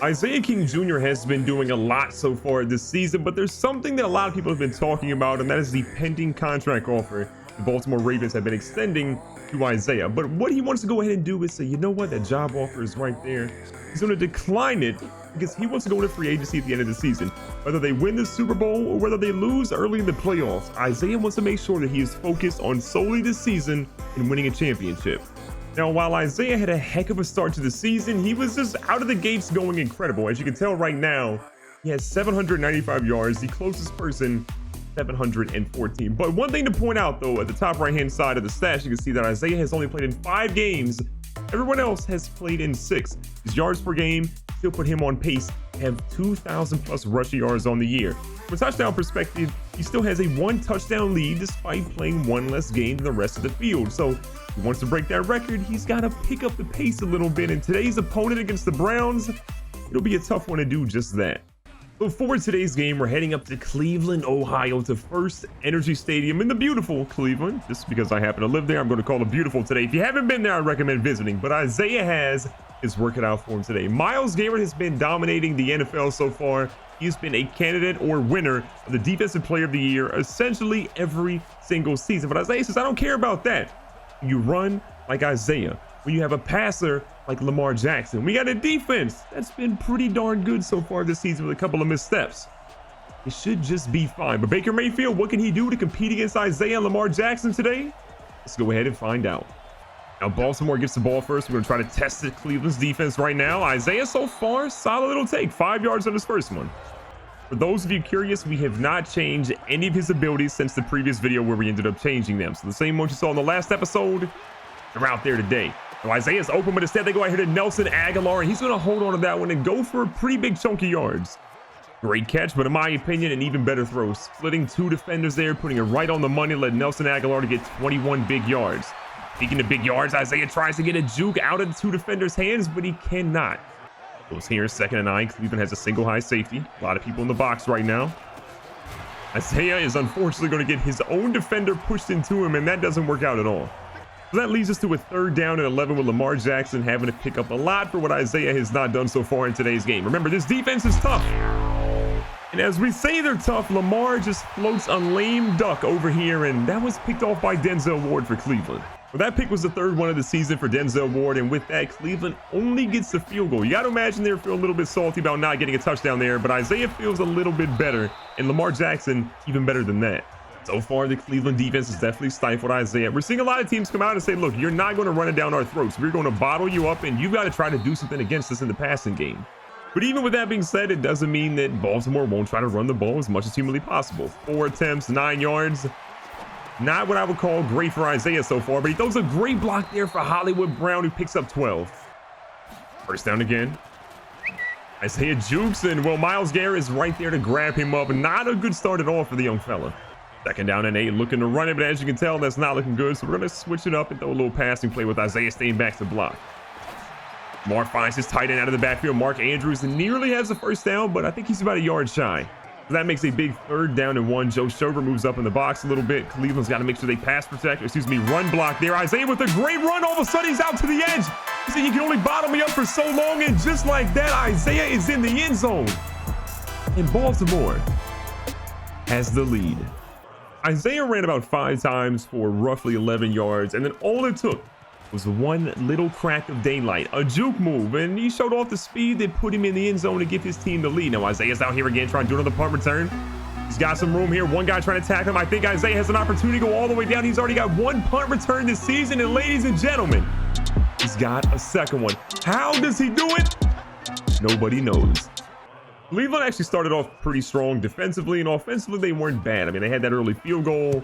Isaiah King Jr. has been doing a lot so far this season, but there's something that a lot of people have been talking about, and that is the pending contract offer the Baltimore Ravens have been extending to Isaiah. But what he wants to go ahead and do is say, you know what, that job offer is right there. He's going to decline it because he wants to go into free agency at the end of the season. Whether they win the Super Bowl or whether they lose early in the playoffs, Isaiah wants to make sure that he is focused on solely this season and winning a championship. Now, while Isaiah had a heck of a start to the season, he was just out of the gates going incredible. As you can tell right now, he has 795 yards, the closest person, 714. But one thing to point out, though, at the top right-hand side of the stats, you can see that Isaiah has only played in 5 games. Everyone else has played in 6. His yards per game still put him on pace to have 2,000 plus rushing yards on the year. From a touchdown perspective, he still has a 1 touchdown lead despite playing 1 less game than the rest of the field. So if he wants to break that record, he's got to pick up the pace a little bit. And today's opponent against the Browns, it'll be a tough one to do just that. So for today's game, we're heading up to Cleveland, Ohio, to First Energy Stadium in the beautiful Cleveland. Just because I happen to live there, I'm going to call it beautiful today. If you haven't been there, I recommend visiting. But Isaiah has his working out for him today. Myles Garrett has been dominating the NFL so far. He's been a candidate or winner of the Defensive Player of the Year essentially every single season. But Isaiah says, I don't care about that. You run like Isaiah. When you have a passer like Lamar Jackson. We got a defense that's been pretty darn good so far this season with a couple of missteps. It should just be fine. But Baker Mayfield, what can he do to compete against Isaiah and Lamar Jackson today? Let's go ahead and find out. Now, Baltimore gets the ball first. We're going to try to test the Cleveland's defense right now. Isaiah so far, solid little take. 5 yards on his first one. For those of you curious, we have not changed any of his abilities since the previous video where we ended up changing them. So the same ones you saw in the last episode, they're out there today. So Isaiah's open, but instead they go out here to Nelson Aguilar, and he's going to hold on to that one and go for a pretty big chunk of yards. Great catch, but in my opinion, an even better throw. Splitting 2 defenders there, putting it right on the money, led Nelson Aguilar to get 21 big yards. Speaking of big yards, Isaiah tries to get a juke out of the 2 defenders' hands, but he cannot. Goes here, 2nd and 9. Cleveland has a single high safety. A lot of people in the box right now. Isaiah is unfortunately going to get his own defender pushed into him, and that doesn't work out at all. So that leads us to a 3rd down and 11 with Lamar Jackson having to pick up a lot for what Isaiah has not done so far in today's game. Remember, this defense is tough. And as we say they're tough, Lamar just floats a lame duck over here, and that was picked off by Denzel Ward for Cleveland. Well, that pick was the 3rd one of the season for Denzel Ward, and with that, Cleveland only gets the field goal. You got to imagine they feel a little bit salty about not getting a touchdown there, but Isaiah feels a little bit better, and Lamar Jackson even better than that. So far, the Cleveland defense has definitely stifled Isaiah. We're seeing a lot of teams come out and say, look, you're not going to run it down our throats. We're going to bottle you up, and you've got to try to do something against us in the passing game. But even with that being said, it doesn't mean that Baltimore won't try to run the ball as much as humanly possible. 4 attempts, 9 yards. Not what I would call great for Isaiah so far, but he throws a great block there for Hollywood Brown, who picks up 12. First down again. Isaiah jukes, and well, Myles Garrett is right there to grab him up. Not a good start at all for the young fella. 2nd down and 8, looking to run it, but as you can tell, that's not looking good. So we're going to switch it up and throw a little passing play with Isaiah staying back to block. Mark finds his tight end out of the backfield. Mark Andrews nearly has the 1st down, but I think he's about a yard shy. So that makes a big 3rd down and 1. Joe Schobert moves up in the box a little bit. Cleveland's got to make sure they pass protect, run block there. Isaiah with a great run. All of a sudden, he's out to the edge. He said, you can only bottle me up for so long, and just like that, Isaiah is in the end zone. And Baltimore has the lead. Isaiah ran about 5 times for roughly 11 yards, and then all it took was 1 little crack of daylight, a juke move, and he showed off the speed that put him in the end zone to give his team the lead. Now Isaiah's out here again trying to do another punt return. He's got some room here. One guy trying to tackle him. I think Isaiah has an opportunity to go all the way down. He's already got 1 punt return this season, and ladies and gentlemen, he's got a 2nd one. How does he do it? Nobody knows. Cleveland actually started off pretty strong defensively, and offensively they weren't bad. I mean, they had that early field goal,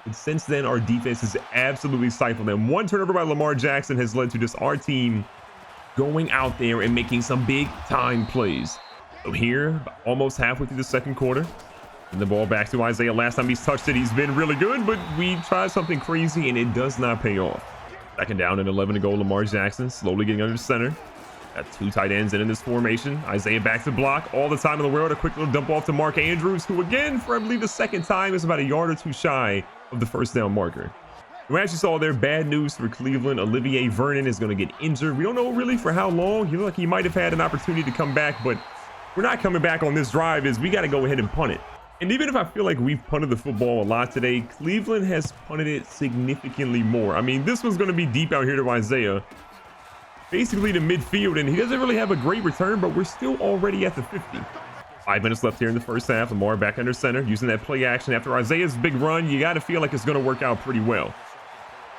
and since then our defense has absolutely stifled them. 1 turnover by Lamar Jackson has led to just our team going out there and making some big time plays. So here, almost halfway through the 2nd quarter, and the ball back to Isaiah. Last time he's touched it, he's been really good, but we tried something crazy and it does not pay off. 2nd down and 11 to go. Lamar Jackson slowly getting under center. Got 2 tight ends in this formation. Isaiah back to block all the time in the world. A quick little dump off to Mark Andrews, who again, for I believe the 2nd time, is about a yard or 2 shy of the 1st down marker. We actually saw there, bad news for Cleveland. Olivier Vernon is going to get injured. We don't know really for how long. He looked like he might have had an opportunity to come back, but we're not coming back on this drive. We got to go ahead and punt it. And even if I feel like we've punted the football a lot today, Cleveland has punted it significantly more. I mean, this one's going to be deep out here to Isaiah, basically to midfield, and he doesn't really have a great return, but we're still already at the 50. 5 minutes left here in the first half. Lamar back under center, using that play action after Isaiah's big run. You got to feel like it's going to work out pretty well.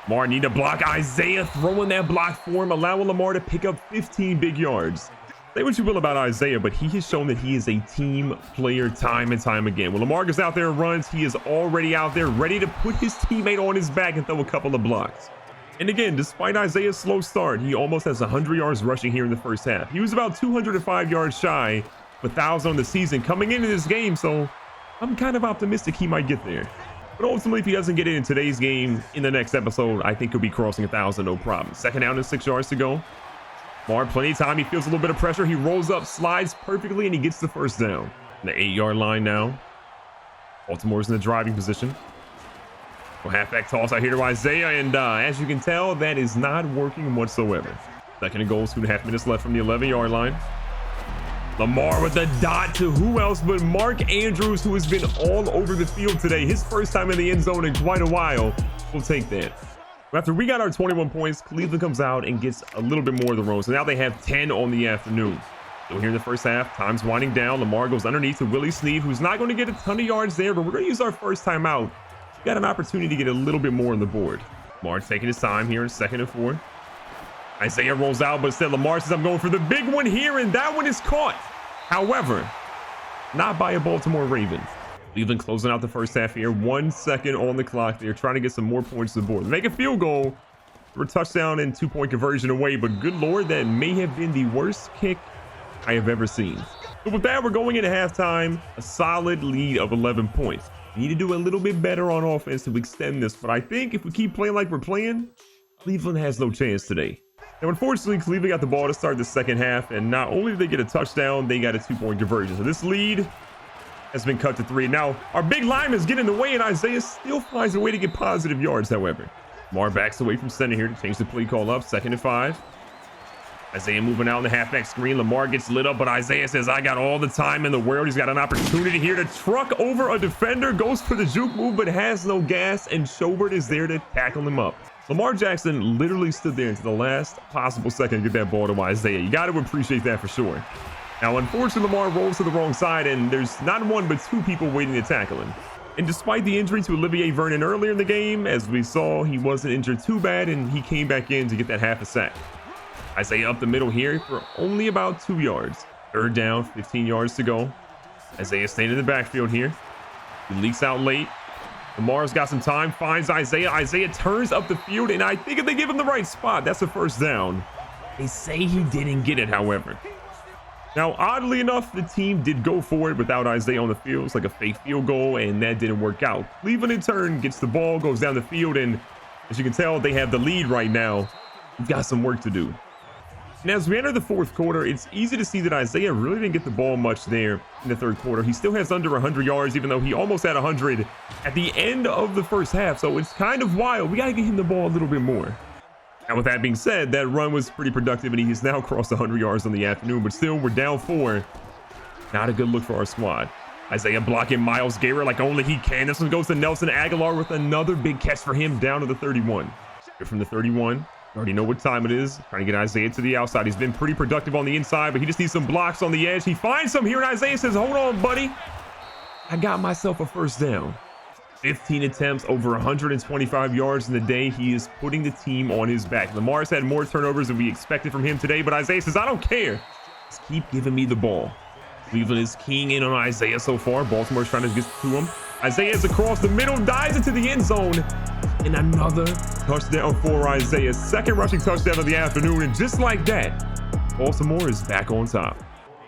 Lamar need to block. Isaiah throwing that block for him, allowing Lamar to pick up 15 big yards. Say what you will about Isaiah, but he has shown that he is a team player time and time again. When Lamar goes out there and runs, he is already out there ready to put his teammate on his back and throw a couple of blocks. And again, despite Isaiah's slow start, he almost has 100 yards rushing here in the first half. He was about 205 yards shy of 1,000 on the season coming into this game, so I'm kind of optimistic he might get there. But ultimately, if he doesn't get it in today's game, in the next episode, I think he'll be crossing 1,000, no problem. Second down and 6 yards to go. Lamar, plenty of time. He feels a little bit of pressure. He rolls up, slides perfectly, and he gets the first down. The 8-yard line now. Baltimore's in the driving position. Well, halfback toss out here to Isaiah, and as you can tell, that is not working whatsoever. Second and goal, 2.5 minutes left from the 11-yard line. Lamar with the dot to who else but Mark Andrews, who has been all over the field today. His first time in the end zone in quite a while. We'll take that. After we got our 21 points, Cleveland comes out and gets a little bit more of the road. So now they have 10 on the afternoon. So here in the first half, time's winding down. Lamar goes underneath to Willie Snead, who's not going to get a ton of yards there, but we're going to use our first time out. We got an opportunity to get a little bit more on the board. Lamar taking his time here in 2nd and 4. Isaiah rolls out, but instead Lamar says, I'm going for the big one here, and that one is caught. However, not by a Baltimore Ravens. Cleveland closing out the first half here. 1 second on the clock. They're trying to get some more points to the board. Make a field goal for a touchdown and 2-point conversion away, but good Lord, that may have been the worst kick I have ever seen. So with that, we're going into halftime, a solid lead of 11 points. We need to do a little bit better on offense to extend this, but I think if we keep playing like we're playing, Cleveland has no chance today. Now, unfortunately, Cleveland got the ball to start the second half, and not only did they get a touchdown, they got a 2-point conversion. So this lead has been cut to 3. Now, our big lineman's getting in the way, and Isaiah still finds a way to get positive yards, however. Lamar backs away from center here to change the play call up. 2nd and 5. Isaiah moving out in the halfback screen. Lamar gets lit up, but Isaiah says, I got all the time in the world. He's got an opportunity here to truck over a defender, goes for the juke move, but has no gas, and Schobert is there to tackle him up. Lamar Jackson literally stood there until the last possible second to get that ball to Isaiah. You got to appreciate that for sure. Now, unfortunately, Lamar rolls to the wrong side, and there's not one but 2 people waiting to tackle him. And despite the injury to Olivier Vernon earlier in the game, as we saw, he wasn't injured too bad, and he came back in to get that half a sack. Isaiah up the middle here for only about 2 yards. 3rd down, 15 yards to go. Isaiah staying in the backfield here. He leaks out late. Lamar's got some time, finds Isaiah. Isaiah turns up the field, and I think if they give him the right spot, that's a first down. They say he didn't get it, however. Now, oddly enough, the team did go for it without Isaiah on the field. It's like a fake field goal, and that didn't work out. Cleveland, in turn, gets the ball, goes down the field, and as you can tell, they have the lead right now. We've got some work to do. And as we enter the 4th quarter, it's easy to see that Isaiah really didn't get the ball much there in the 3rd quarter. He still has under 100 yards, even though he almost had 100 at the end of the first half. So it's kind of wild. We got to get him the ball a little bit more. Now, with that being said, that run was pretty productive, and he has now crossed 100 yards on the afternoon. But still, we're down 4. Not a good look for our squad. Isaiah blocking Myles Garrett like only he can. This one goes to Nelson Aguilar with another big catch for him down to the 31. Here from the 31. You already know what time it is. Trying to get Isaiah to the outside. He's been pretty productive on the inside, but he just needs some blocks on the edge. He finds some here, and Isaiah says, hold on, buddy. I got myself a first down. 15 attempts, over 125 yards in the day. He is putting the team on his back. Lamar's had more turnovers than we expected from him today, but Isaiah says, I don't care. Just keep giving me the ball. Cleveland is keying in on Isaiah so far. Baltimore's trying to get to him. Isaiah is across the middle, dives into the end zone. And another touchdown for Isaiah. 2nd rushing touchdown of the afternoon. And just like that, Baltimore is back on top.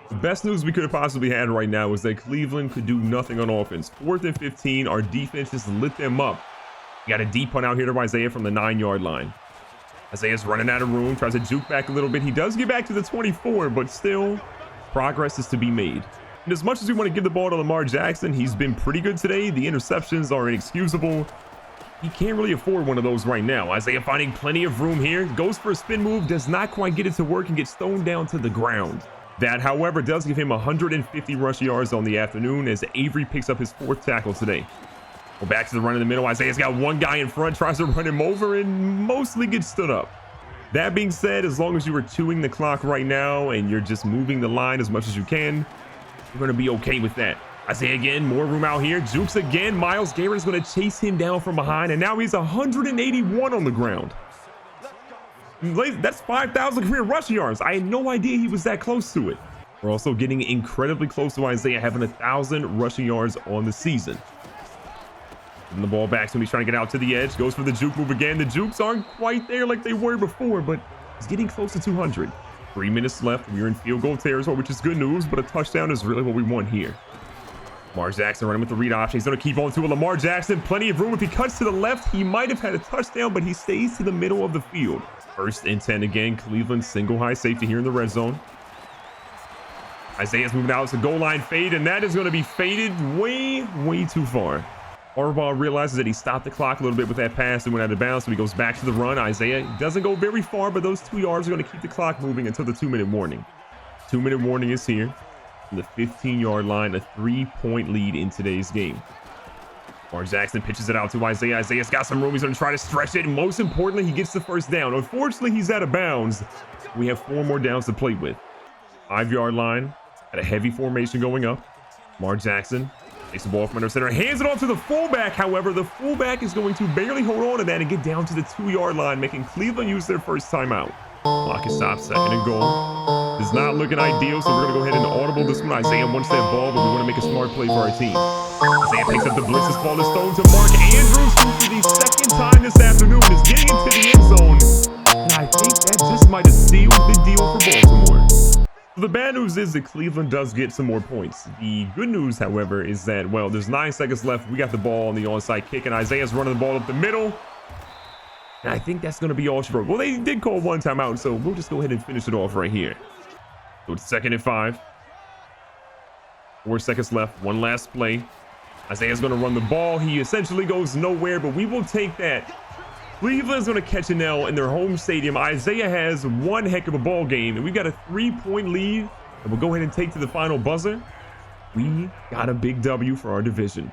The best news we could have possibly had right now is that Cleveland could do nothing on offense. 4th and 15. Our defense just lit them up. We got a deep punt out here to Isaiah from the 9-yard line. Isaiah's running out of room. Tries to juke back a little bit. He does get back to the 24, but still, progress is to be made. And as much as we want to give the ball to Lamar Jackson, he's been pretty good today. The interceptions are inexcusable. he can't really afford one of those right now. Isaiah finding plenty of room here. Goes for a spin move, does not quite get it to work and gets thrown down to the ground. That, however, does give him 150 rush yards on the afternoon as Avery picks up his 4th tackle today. Well, back to the run in the middle. Isaiah's got one guy in front, tries to run him over and mostly gets stood up. That being said, as long as you are chewing the clock right now and you're just moving the line as much as you can, you're going to be okay with that. Isaiah again, more room out here. Jukes again. Myles Garrett is going to chase him down from behind, and now he's 181 on the ground. That's 5,000 career rushing yards. I had no idea he was that close to it. We're also getting incredibly close to Isaiah having 1,000 rushing yards on the season. Giving the ball back to him. He's trying to get out to the edge. Goes for the juke move again. The jukes aren't quite there like they were before, but he's getting close to 200. 3 minutes left. We're in field goal territory, which is good news, but a touchdown is really what we want here. Lamar Jackson running with the read option. He's going to keep on to it. Lamar Jackson, plenty of room. If he cuts to the left, he might have had a touchdown, but he stays to the middle of the field. 1st and 10 again. Cleveland single high safety here in the red zone. Isaiah's moving out. It's a goal line fade, and that is going to be faded way too far. Harbaugh realizes that he stopped the clock a little bit with that pass and went out of bounds, so he goes back to the run. Isaiah doesn't go very far, but those 2 yards are going to keep the clock moving until the 2-minute warning. 2-minute warning is here. From the 15-yard line, a 3-point lead in today's game. Lamar Jackson pitches it out to Isaiah. Isaiah's got some room. He's going to try to stretch it. And most importantly, he gets the 1st down. Unfortunately, he's out of bounds. We have 4 more downs to play with. 5-yard line. At a heavy formation going up. Lamar Jackson takes the ball from under center. Hands it off to the fullback. However, the fullback is going to barely hold on to that and get down to the 2-yard line, making Cleveland use their 1st timeout. Clock is stopped. 2nd and goal. It's not looking ideal, so we're going to go ahead and audible this one. Isaiah wants that ball, but we want to make a smart play for our team. Isaiah picks up the blitz. This ball is thrown to Mark Andrews, who for the 2nd time this afternoon is getting into the end zone. And I think that just might have sealed the deal for Baltimore. The bad news is that Cleveland does get some more points. The good news, however, is that, well, there's 9 seconds left. We got the ball on the onside kick, and Isaiah's running the ball up the middle. And I think that's going to be all she wrote. Well, they did call 1 timeout, so we'll just go ahead and finish it off right here. So it's 2nd and 5. 4 seconds left. 1 last play. Isaiah's going to run the ball. He essentially goes nowhere, but we will take that. Cleveland's going to catch an L in their home stadium. Isaiah has one heck of a ball game, and we've got a 3-point lead, and we'll go ahead and take to the final buzzer. We got a big W for our division.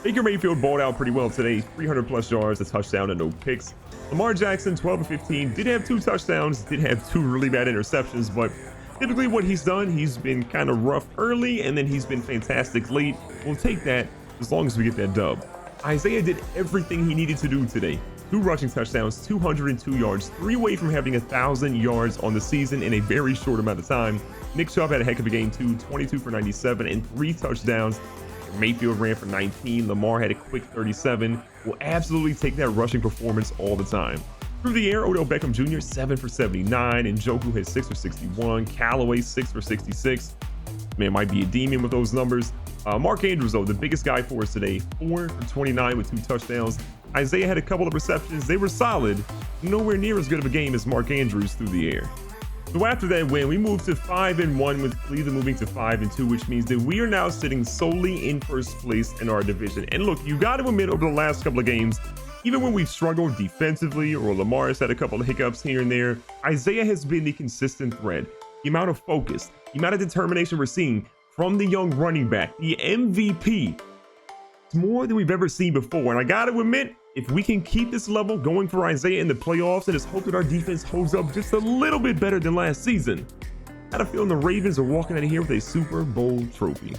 Baker Mayfield balled out pretty well today. 300+ yards, a touchdown, and no picks. Lamar Jackson, 12 of 15, did have 2 touchdowns, did have 2 really bad interceptions, but typically what he's done, he's been kind of rough early, and then he's been fantastic late. We'll take that as long as we get that dub. Isaiah did everything he needed to do today. 2 rushing touchdowns, 202 yards, 3 away from having 1,000 yards on the season in a very short amount of time. Nick Chubb had a heck of a game too, 22 for 97 and 3 touchdowns. Mayfield ran for 19. Lamar had a quick 37. We'll absolutely take that rushing performance all the time. Through the air, Odell Beckham Jr. 7 for 79. And Njoku had 6 for 61. Callaway 6 for 66. Man, might be a demon with those numbers. Mark Andrews, though, the biggest guy for us today, 4 for 29 with 2 touchdowns. Isaiah had a couple of receptions. They were solid. Nowhere near as good of a game as Mark Andrews through the air. So after that win, we moved to 5-1 with Cleveland moving to 5-2, which means that we are now sitting solely in 1st place in our division. And look, you got to admit, over the last couple of games, even when we've struggled defensively or Lamar has had a couple of hiccups here and there, Isaiah has been the consistent thread. The amount of focus, the amount of determination we're seeing from the young running back, the MVP, it's more than we've ever seen before. And I got to admit, if we can keep this level going for Isaiah in the playoffs, and just hope that our defense holds up just a little bit better than last season, I had a feeling the Ravens are walking out of here with a Super Bowl trophy.